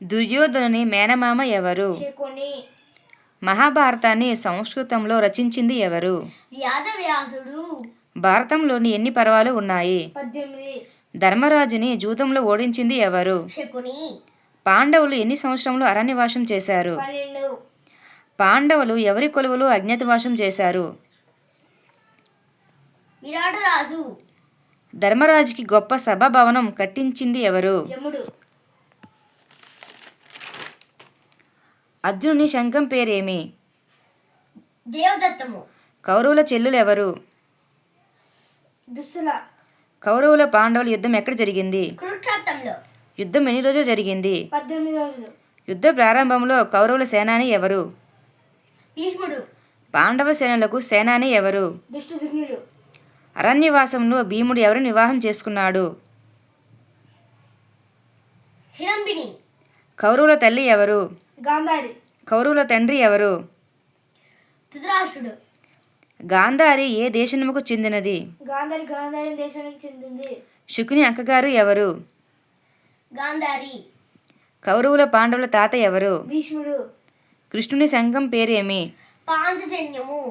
దుర్యోధనుని మేనమామ ఎవరు? శకుని. మహాభారతాన్ని సంస్కృతంలో రచించింది ఎవరు? వ్యాసవ్యాసుడు. భారతంలోని ఎన్ని పర్వాలు ఉన్నాయి? 18. ధర్మరాజుని జూదంలో ఓడించింది ఎవరు? శకుని. పాండవులు ఎన్ని సంవత్సరంలో అరణ్యవాసం చేశారు? 12. పాండవులు ఎవరి కొలువులో అజ్ఞాతవాసం చేశారు? విరాటరాజు. ధర్మరాజుకి గొప్ప సభాభవనం కట్టించింది ఎవరు? యముడు. అర్జునుని శంఖం పేరేమి? దేవదత్తము. కౌరవుల చెల్లులు ఎవరు? దుస్సుల. కౌరవుల పాండవుల యుద్ధం ఎక్కడ జరిగింది? కురుక్షేత్రంలో. యుద్ధం ఎన్ని రోజులు జరిగింది? 18 రోజులు. యుద్ధ ప్రారంభంలో కౌరవుల సేనాని ఎవరు? భీష్ముడు. పాండవ సేనలకు సేనాని ఎవరు? దుష్టదుగ్నుడు. అరణ్యవాసంలో భీముడు ఎవరిని వివాహం చేసుకున్నాడు? హిడంబిని. కౌరవుల తల్లి ఎవరు? గాంధారి. కౌరవుల తండ్రి ఎవరు? ధృతరాష్ట్రుడు. గాంధారి ఏ దేశముకు చెందినది? గాంధారి దేశానికి చెందింది. శుకుని అక్కగారు ఎవరు? గాంధారి. కౌరవుల పాండవుల తాత ఎవరు? భీష్ముడు. కృష్ణుని శంఖం పేరేమి? పాంచజన్యము.